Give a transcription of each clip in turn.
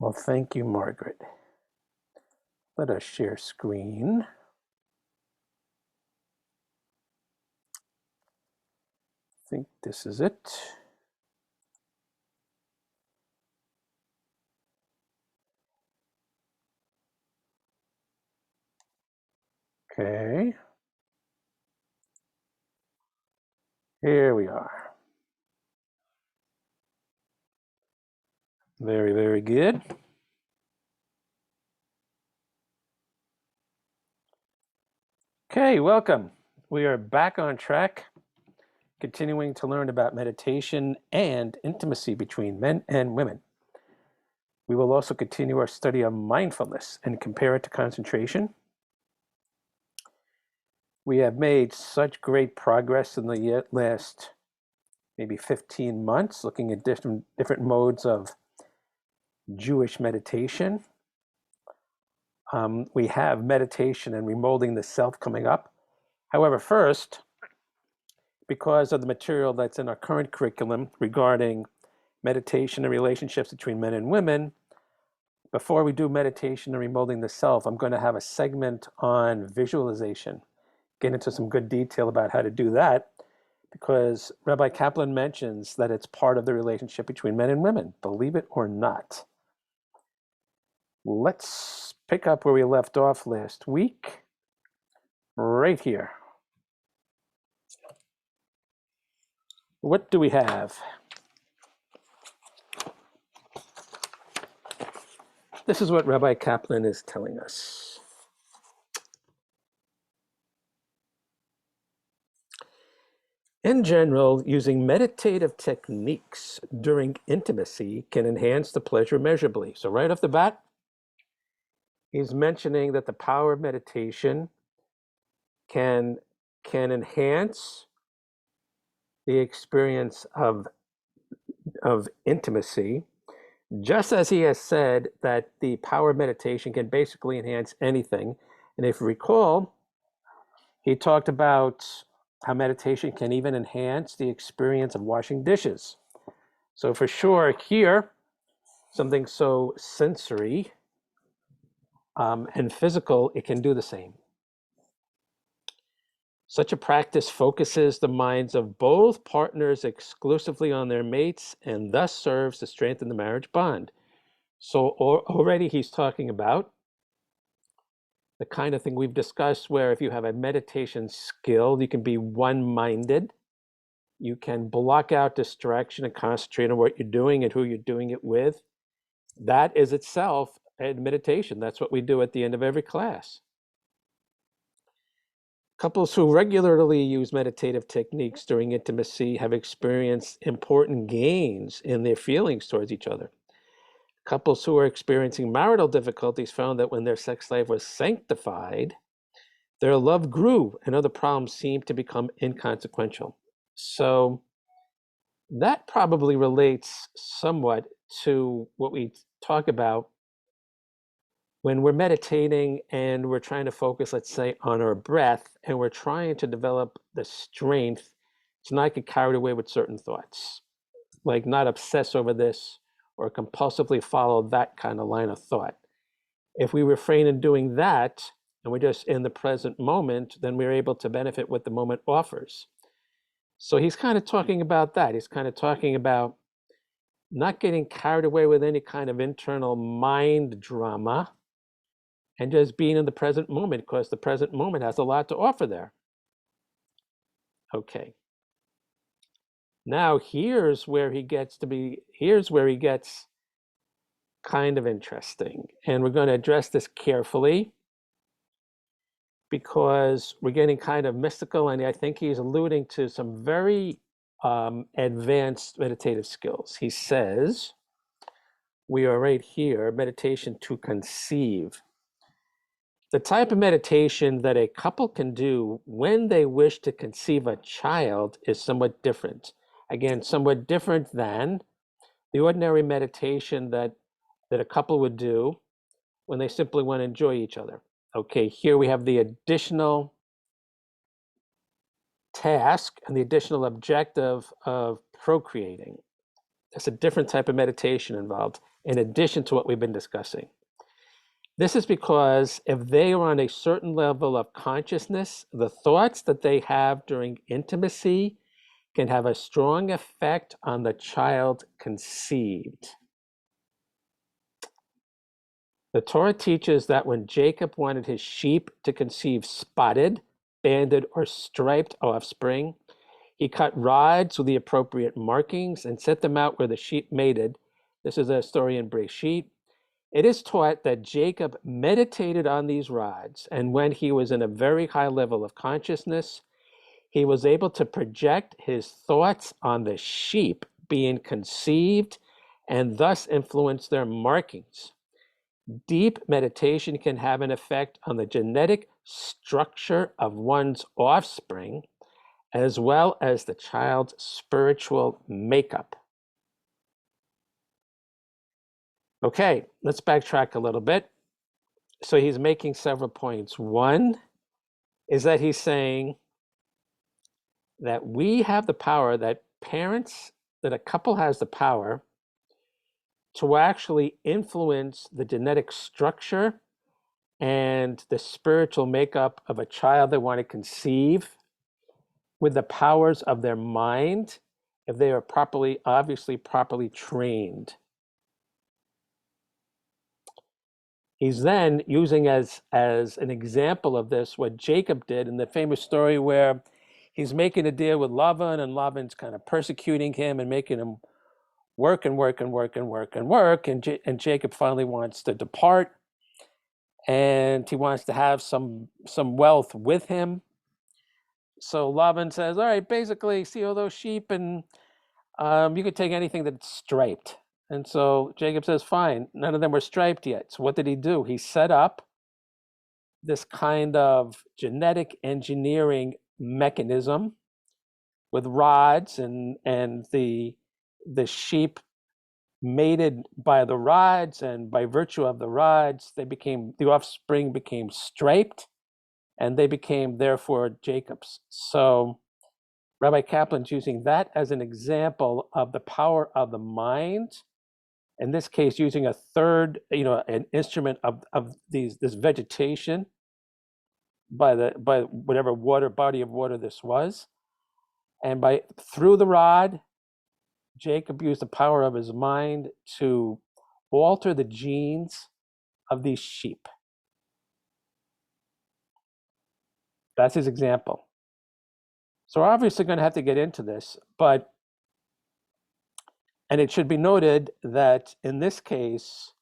Well, thank you, Margaret. Let us share screen. I think this is it. Okay. Here we are. Very, very good. Okay, welcome. We are back on track, continuing to learn about meditation and intimacy between men and women. We will also continue our study of mindfulness and compare it to concentration. We have made such great progress in the last maybe 15 months, looking at different modes of Jewish meditation. We have meditation and remolding the self coming up. However, first, because of the material that's in our current curriculum regarding meditation and relationships between men and women, before we do meditation and remolding the self, I'm going to have a segment on visualization, get into some good detail about how to do that, because Rabbi Kaplan mentions that it's part of the relationship between men and women, believe it or not. Let's pick up where we left off last week, right here. What do we have? This is what Rabbi Kaplan is telling us. In general, using meditative techniques during intimacy can enhance the pleasure measurably. So right off the bat, he's mentioning that the power of meditation can enhance the experience of intimacy, just as he has said that the power of meditation can basically enhance anything. And if you recall, he talked about how meditation can even enhance the experience of washing dishes. So for sure here, something so sensory and physical, it can do the same. Such a practice focuses the minds of both partners exclusively on their mates and thus serves to strengthen the marriage bond. So already he's talking about the kind of thing we've discussed where if you have a meditation skill, you can be one-minded. You can block out distraction and concentrate on what you're doing and who you're doing it with. That is itself a meditation. That's what we do at the end of every class. Couples who regularly use meditative techniques during intimacy have experienced important gains in their feelings towards each other. Couples who are experiencing marital difficulties found that when their sex life was sanctified, their love grew and other problems seemed to become inconsequential. So that probably relates somewhat to what we talk about when we're meditating and we're trying to focus, let's say, on our breath, and we're trying to develop the strength to not get carried away with certain thoughts, like not obsess over this or compulsively follow that kind of line of thought. If we refrain in doing that and we're just in the present moment, then we're able to benefit what the moment offers. So he's kind of talking about that. He's kind of talking about not getting carried away with any kind of internal mind drama and just being in the present moment, because the present moment has a lot to offer there. Okay. Now here's where he gets kind of interesting. And we're going to address this carefully because we're getting kind of mystical, and I think he's alluding to some very advanced meditative skills. He says, we are right here, meditation to conceive. The type of meditation that a couple can do when they wish to conceive a child is somewhat different. Again, somewhat different than the ordinary meditation that a couple would do when they simply want to enjoy each other. Okay, here we have the additional task and the additional objective of procreating. There's a different type of meditation involved in addition to what we've been discussing. This is because if they are on a certain level of consciousness, the thoughts that they have during intimacy can have a strong effect on the child conceived. The Torah teaches that when Jacob wanted his sheep to conceive spotted, banded, or striped offspring, he cut rods with the appropriate markings and set them out where the sheep mated. This is a story in Breshit. It is taught that Jacob meditated on these rods, and when he was in a very high level of consciousness, he was able to project his thoughts on the sheep being conceived and thus influence their markings. Deep meditation can have an effect on the genetic structure of one's offspring, as well as the child's spiritual makeup. Okay, let's backtrack a little bit. So he's making several points. One is that he's saying that we have the power, that a couple has the power to actually influence the genetic structure and the spiritual makeup of a child they want to conceive with the powers of their mind if they are obviously properly trained. He's then using as an example of this what Jacob did in the famous story where he's making a deal with Lavan, and Lavan's kind of persecuting him and making him work and work and work and work and work, and Jacob finally wants to depart, and he wants to have some wealth with him. So Lavan says, all right, basically, see all those sheep, and you could take anything that's striped. And so Jacob says, fine, none of them were striped yet. So what did he do? He set up this kind of genetic engineering mechanism with rods, and the sheep mated by the rods, and by virtue of the rods, the offspring became striped, and they became therefore Jacob's. So Rabbi Kaplan's using that as an example of the power of the mind. In this case, using a third, an instrument of this vegetation by whatever body of water this was, and through the rod, Jacob used the power of his mind to alter the genes of these sheep. That's his example. So we're obviously going to have to get into this, and it should be noted that in this case,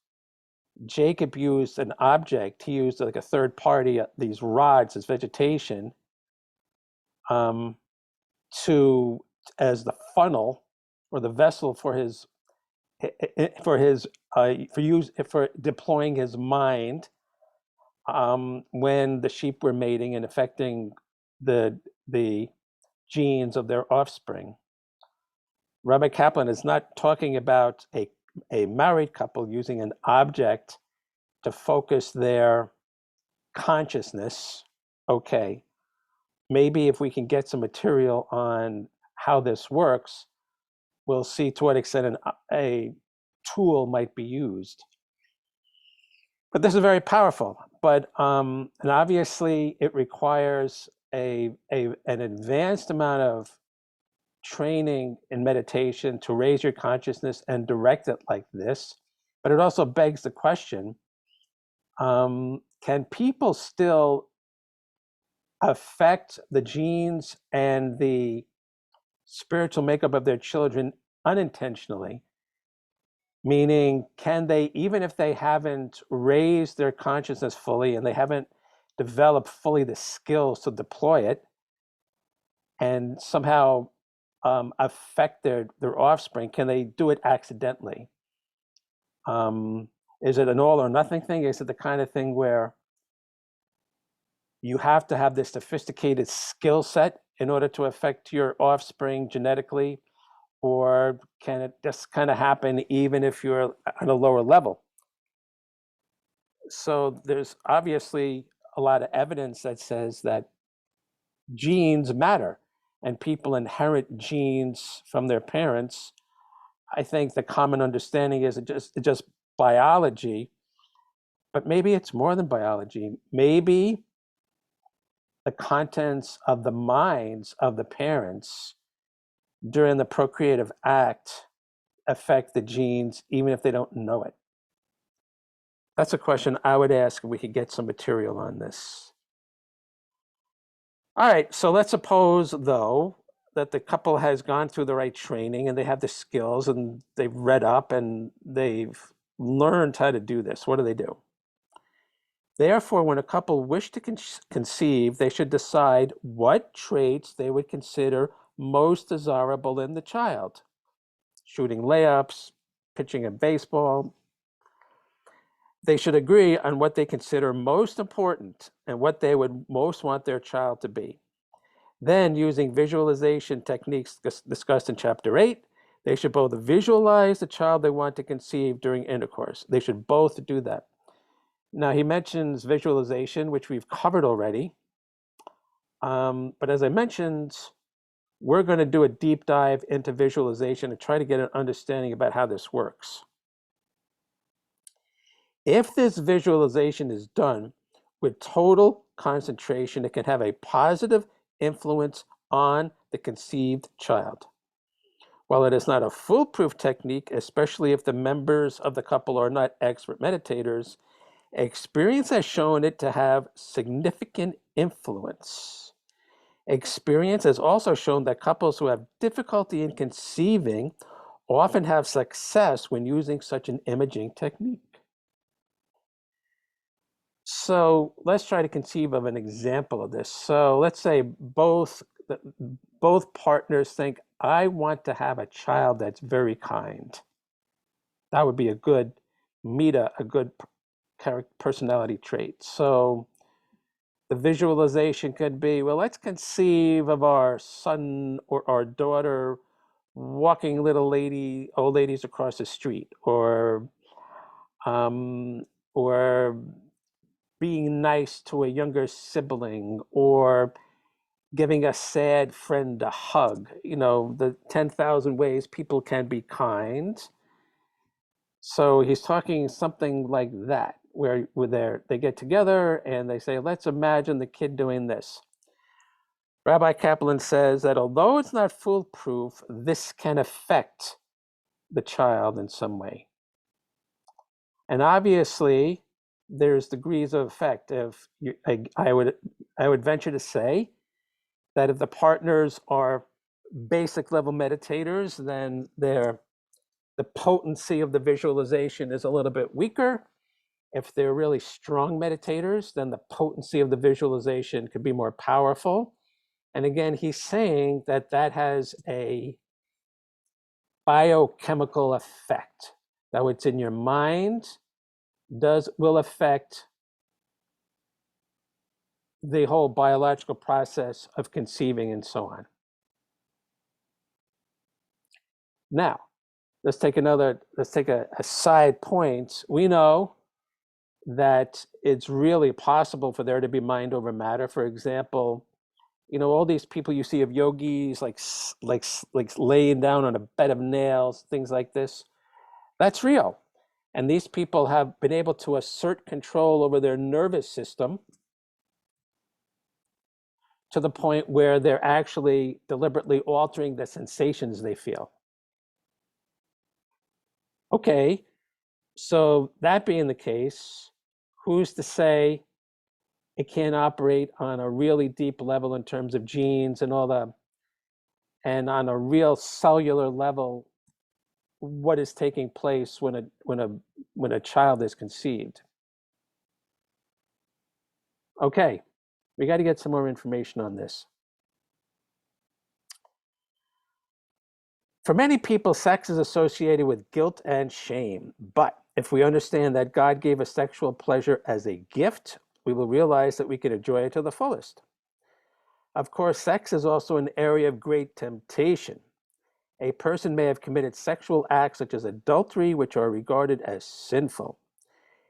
Jacob used an object. He used like a third party, these rods, this vegetation, as the funnel or the vessel for deploying his mind when the sheep were mating and affecting the genes of their offspring. Rabbi Kaplan is not talking about a married couple using an object to focus their consciousness. Okay, maybe if we can get some material on how this works, we'll see to what extent a tool might be used. But this is very powerful. And obviously it requires an advanced amount of training in meditation to raise your consciousness and direct it like this. But it also begs the question, can people still affect the genes and the spiritual makeup of their children unintentionally? Meaning, can they, even if they haven't raised their consciousness fully and they haven't developed fully the skills to deploy it, and somehow affect their offspring, can they do it accidentally? Is it an all or nothing thing? Is it the kind of thing where you have to have this sophisticated skill set in order to affect your offspring genetically? Or can it just kind of happen even if you're at a lower level? So there's obviously a lot of evidence that says that genes matter, and people inherit genes from their parents I think the common understanding is it's just biology, but maybe it's more than biology. Maybe the contents of the minds of the parents during the procreative act affect the genes, even if they don't know it. That's a question I would ask if we could get some material on this. All right, so let's suppose, though, that the couple has gone through the right training and they have the skills and they've read up and they've learned how to do this. What do they do? Therefore, when a couple wish to conceive, they should decide what traits they would consider most desirable in the child. Shooting layups, pitching a baseball. They should agree on what they consider most important and what they would most want their child to be. Then, using visualization techniques discussed in Chapter 8, they should both visualize the child they want to conceive during intercourse. They should both do that. Now, he mentions visualization, which we've covered already. But as I mentioned, we're going to do a deep dive into visualization and try to get an understanding about how this works. If this visualization is done with total concentration, it can have a positive influence on the conceived child. While it is not a foolproof technique, especially if the members of the couple are not expert meditators, experience has shown it to have significant influence. Experience has also shown that couples who have difficulty in conceiving often have success when using such an imaging technique. So let's try to conceive of an example of this. So let's say both partners think, I want to have a child that's very kind. That would be a good a good personality trait. So the visualization could be, well, let's conceive of our son or our daughter walking old ladies across the street, or being nice to a younger sibling, or giving a sad friend a hug. The 10,000 ways people can be kind. So he's talking something like that, where they get together and they say, let's imagine the kid doing this. Rabbi Kaplan says that although it's not foolproof, this can affect the child in some way. And obviously, there's degrees of effect. I would venture to say that if the partners are basic level meditators, then the potency of the visualization is a little bit weaker. If they're really strong meditators, then the potency of the visualization could be more powerful. And again, he's saying that has a biochemical effect. That what's in your mind will affect the whole biological process of conceiving and so on. Now, let's take a side point. We know that it's really possible for there to be mind over matter. For example, all these people you see of yogis, like laying down on a bed of nails, things like this, that's real. And these people have been able to assert control over their nervous system to the point where they're actually deliberately altering the sensations they feel. Okay, so that being the case, who's to say it can't operate on a really deep level in terms of genes and and on a real cellular level, what is taking place when a child is conceived? Okay, we got to get some more information on this. For many people, sex is associated with guilt and shame. But if we understand that God gave us sexual pleasure as a gift, we will realize that we can enjoy it to the fullest. Of course, sex is also an area of great temptation. A person may have committed sexual acts such as adultery, which are regarded as sinful.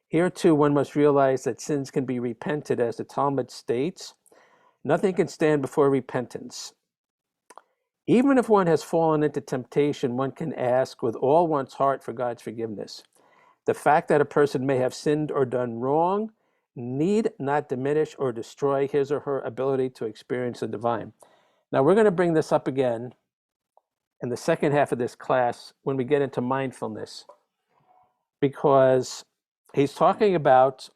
Here too, one must realize that sins can be repented, as the Talmud states. Nothing can stand before repentance. Even if one has fallen into temptation, one can ask with all one's heart for God's forgiveness. The fact that a person may have sinned or done wrong need not diminish or destroy his or her ability to experience the divine. Now, we're going to bring this up again in the second half of this class when we get into mindfulness, because he's talking about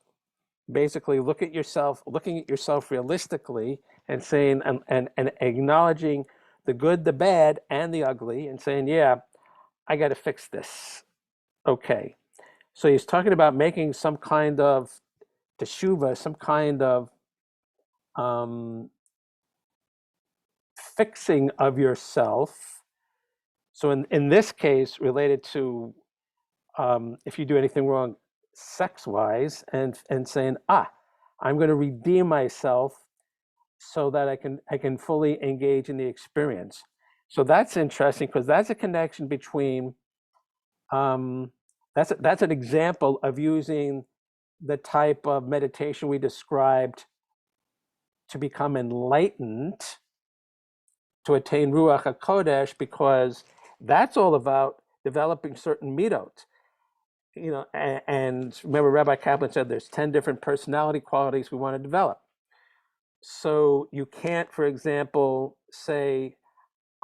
basically looking at yourself realistically and saying and acknowledging the good, the bad, and the ugly, and saying, yeah, I got to fix this. Okay. So he's talking about making some kind of teshuva, some kind of fixing of yourself. So in this case, related to if you do anything wrong sex-wise, and saying, I'm going to redeem myself so that I can fully engage in the experience. So that's interesting, because that's a connection between that's an example of using the type of meditation we described to become enlightened, to attain Ruach HaKodesh, because that's all about developing certain midot. And remember, Rabbi Kaplan said there's 10 different personality qualities we want to develop. So you can't, for example, say,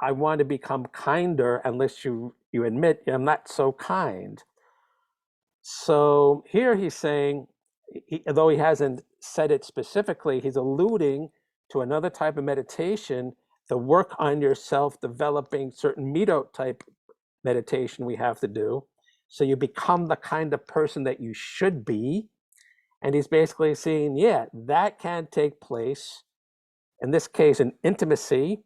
I want to become kinder, unless you admit I'm not so kind. So here he's saying, although he hasn't said it specifically, he's alluding to another type of meditation, the work on yourself, developing certain midot type meditation we have to do. So you become the kind of person that you should be. And he's basically saying, yeah, that can take place, in this case, in intimacy,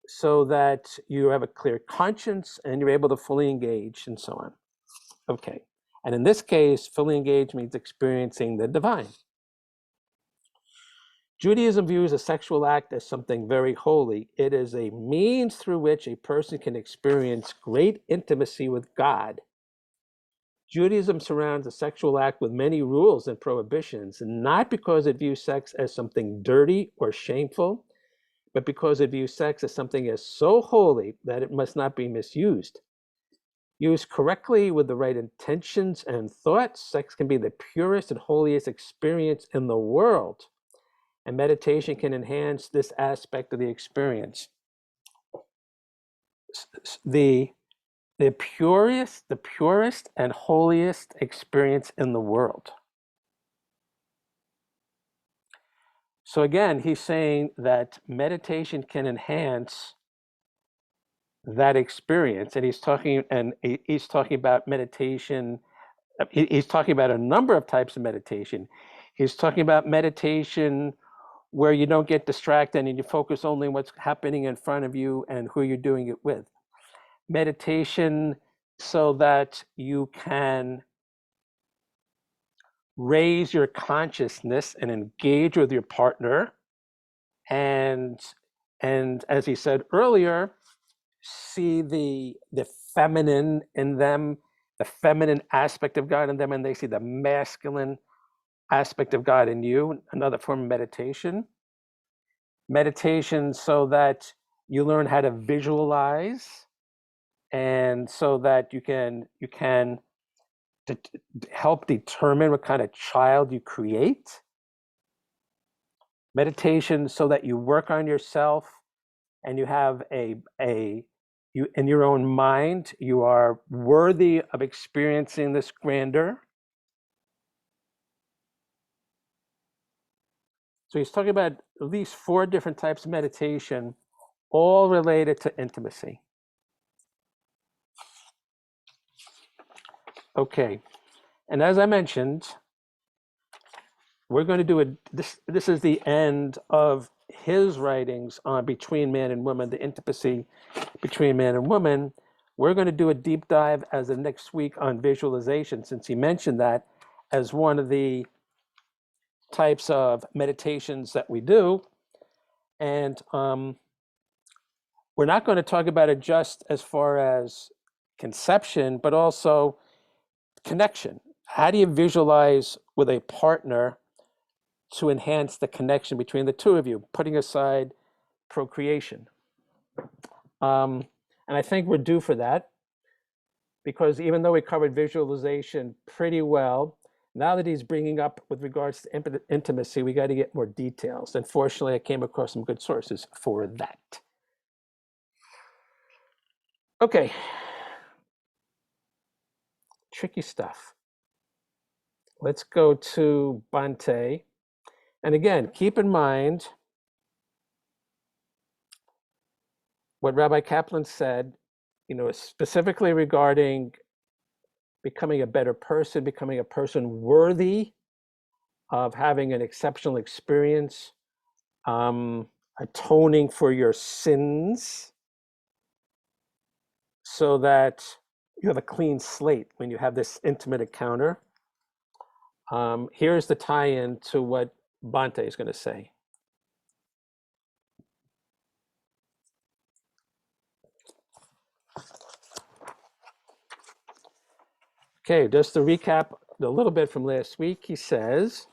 so that you have a clear conscience and you're able to fully engage and so on. Okay. And in this case, fully engaged means experiencing the divine. Judaism views a sexual act as something very holy. It is a means through which a person can experience great intimacy with God. Judaism surrounds the sexual act with many rules and prohibitions, not because it views sex as something dirty or shameful, but because it views sex as something as so holy that it must not be misused. Used correctly with the right intentions and thoughts, sex can be the purest and holiest experience in the world, and meditation can enhance this aspect of the experience. The purest and holiest experience in the world. So again, he's saying that meditation can enhance that experience, and he's talking about meditation. He's talking about a number of types of meditation. He's talking about meditation where you don't get distracted and you focus only on what's happening in front of you and who you're doing it with. Meditation so that you can raise your consciousness and engage with your partner, and as he said earlier, see the feminine in them, the feminine aspect of God in them, and they see the masculine aspect of God in you. Another form of meditation so that you learn how to visualize, and so that you can help determine what kind of child you create. Meditation so that you work on yourself and you have you in your own mind, you are worthy of experiencing this grandeur. So he's talking about at least 4 different types of meditation, all related to intimacy. Okay, and as I mentioned, we're going to do this is the end of his writings on between man and woman, the intimacy between man and woman. We're going to do a deep dive as of next week on visualization, since he mentioned that as one of the types of meditations that we do. And we're not going to talk about it just as far as conception, but also connection. How do you visualize with a partner to enhance the connection between the two of you, putting aside procreation? And I think we're due for that, because even though we covered visualization pretty well, now that he's bringing up with regards to intimacy, we got to get more details. Unfortunately, I came across some good sources for that. Okay, tricky stuff. Let's go to Bhante. And again, keep in mind what Rabbi Kaplan said, specifically regarding becoming a better person, becoming a person worthy of having an exceptional experience, atoning for your sins so that you have a clean slate when you have this intimate encounter. Here's the tie-in to what Bhante is going to say. Okay, just to recap a little bit from last week, he says,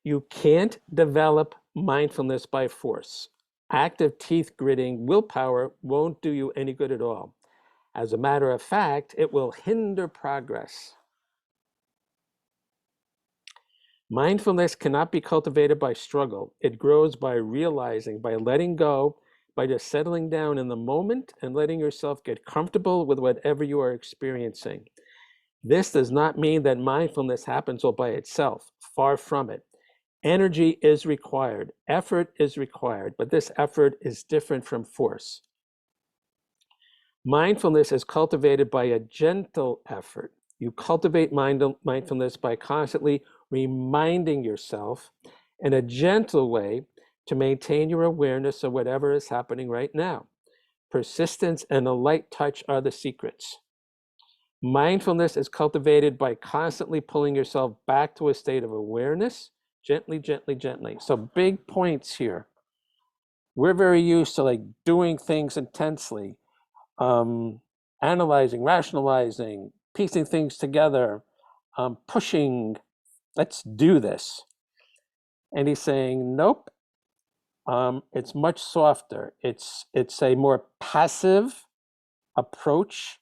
you can't develop mindfulness by force. Active teeth gritting willpower won't do you any good at all. As a matter of fact, it will hinder progress. Mindfulness cannot be cultivated by struggle. It grows by realizing, by letting go, by just settling down in the moment and letting yourself get comfortable with whatever you are experiencing. This does not mean that mindfulness happens all by itself. Far from it. Energy is required. Effort is required, but this effort is different from force. Mindfulness is cultivated by a gentle effort. You cultivate mindfulness by constantly reminding yourself in a gentle way to maintain your awareness of whatever is happening right now. Persistence and a light touch are the secrets. Mindfulness is cultivated by constantly pulling yourself back to a state of awareness, gently, gently, gently. So big points here. We're very used to like doing things intensely, analyzing, rationalizing, piecing things together, pushing, let's do this. And he's saying, nope, it's much softer. It's a more passive approach.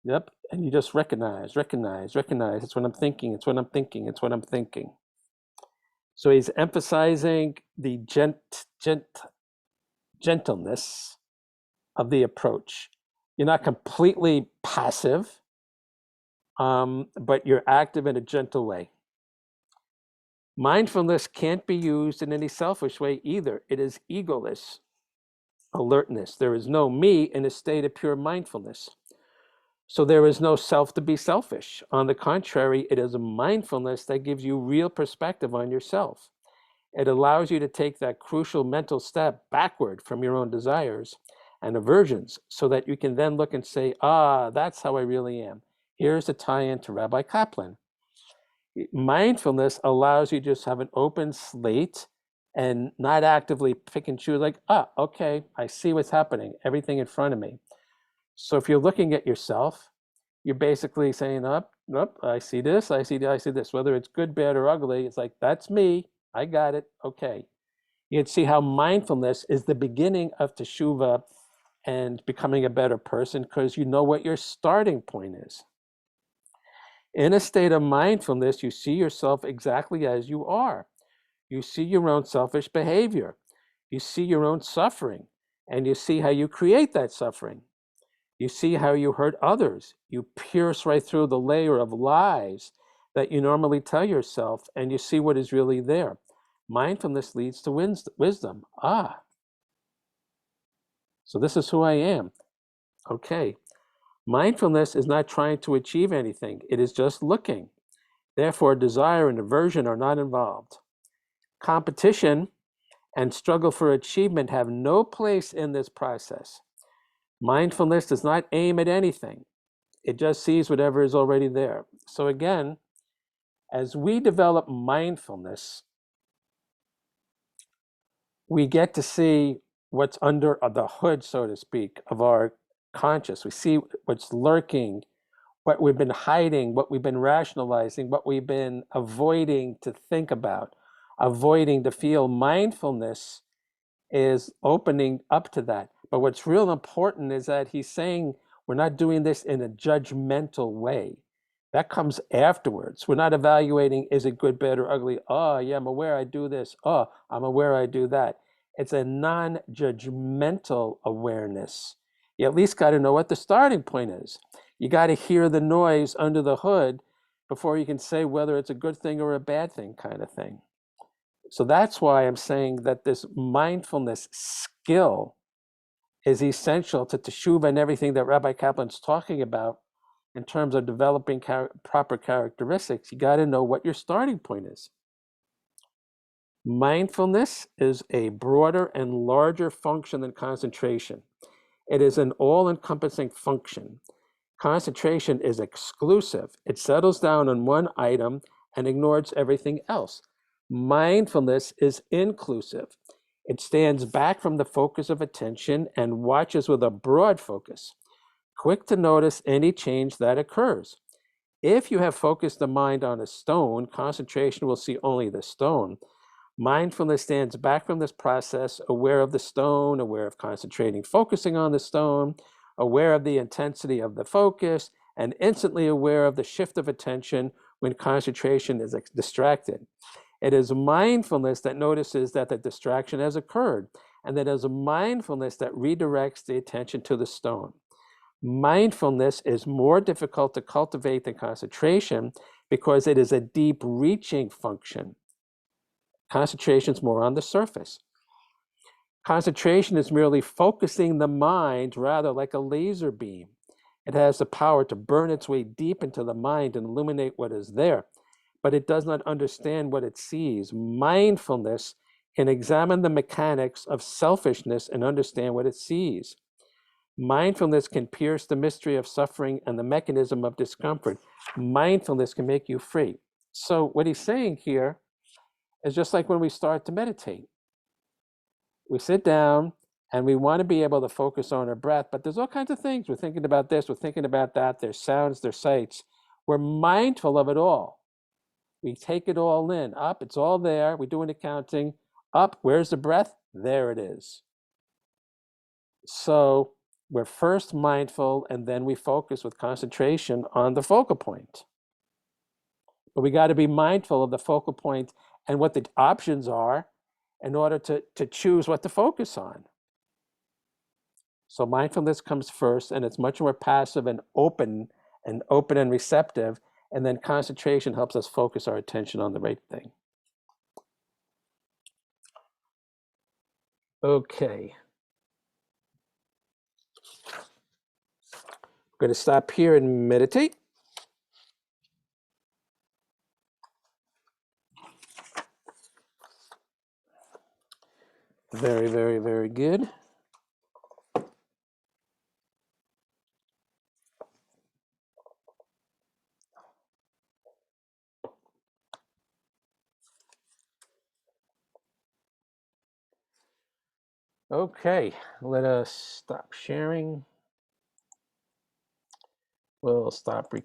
Yep, and you just recognize. It's what I'm thinking, it's what I'm thinking, it's what I'm thinking. So he's emphasizing the gentleness of the approach. You're not completely passive, but you're active in a gentle way. Mindfulness can't be used in any selfish way either. It is egoless alertness. There is no me in a state of pure mindfulness. So there is no self to be selfish. On the contrary, it is a mindfulness that gives you real perspective on yourself. It allows you to take that crucial mental step backward from your own desires and aversions so that you can then look and say, that's how I really am. Here's the tie-in to Rabbi Kaplan. Mindfulness allows you to just have an open slate and not actively pick and choose like, okay, I see what's happening, everything in front of me. So if you're looking at yourself, you're basically saying, nope, I see this, I see this. Whether it's good, bad, or ugly, it's like, that's me, I got it, okay. You can see how mindfulness is the beginning of teshuvah and becoming a better person because you know what your starting point is. In a state of mindfulness, you see yourself exactly as you are. You see your own selfish behavior. You see your own suffering, and you see how you create that suffering. You see how you hurt others. You pierce right through the layer of lies that you normally tell yourself, and you see what is really there. Mindfulness leads to wisdom. So this is who I am. Okay. Mindfulness is not trying to achieve anything. It is just looking. Therefore, desire and aversion are not involved. Competition and struggle for achievement have no place in this process. Mindfulness does not aim at anything. It just sees whatever is already there. So again, as we develop mindfulness, we get to see what's under the hood, so to speak, of our conscious. We see what's lurking, what we've been hiding, what we've been rationalizing, what we've been avoiding to think about, avoiding to feel. Mindfulness is opening up to that. But what's real important is that he's saying we're not doing this in a judgmental way. That comes afterwards. We're not evaluating, is it good, bad, or ugly? Oh, yeah, I'm aware I do this. Oh, I'm aware I do that. It's a non-judgmental awareness. You at least got to know what the starting point is. You got to hear the noise under the hood before you can say whether it's a good thing or a bad thing, kind of thing. So that's why I'm saying that this mindfulness skill is essential to teshuva and everything that Rabbi Kaplan's talking about in terms of developing proper characteristics. You got to know what your starting point is. Mindfulness is a broader and larger function than concentration. It is an all-encompassing function. Concentration is exclusive. It settles down on one item and ignores everything else. Mindfulness is inclusive. It stands back from the focus of attention and watches with a broad focus, quick to notice any change that occurs. If you have focused the mind on a stone, concentration will see only the stone. Mindfulness stands back from this process, aware of the stone, aware of concentrating, focusing on the stone, aware of the intensity of the focus, and instantly aware of the shift of attention when concentration is distracted. It is mindfulness that notices that the distraction has occurred, and that is a mindfulness that redirects the attention to the stone. Mindfulness is more difficult to cultivate than concentration because it is a deep reaching function. Concentration is more on the surface. Concentration is merely focusing the mind rather like a laser beam. It has the power to burn its way deep into the mind and illuminate what is there, but it does not understand what it sees. Mindfulness can examine the mechanics of selfishness and understand what it sees. Mindfulness can pierce the mystery of suffering and the mechanism of discomfort. Mindfulness can make you free. So what he's saying here is just like when we start to meditate. We sit down and we want to be able to focus on our breath, but there's all kinds of things. We're thinking about this, we're thinking about that. There's sounds, there's sights. We're mindful of it all. We take it all in. Up, it's all there. We do an accounting. Up, where's the breath? There it is. So we're first mindful and then we focus with concentration on the focal point. But we got to be mindful of the focal point and what the options are in order to choose what to focus on. So mindfulness comes first, and it's much more passive and open and receptive, and then concentration helps us focus our attention on the right thing. Okay. We're going to stop here and meditate. Very, very, very good. Okay, let us stop sharing. We'll stop recording.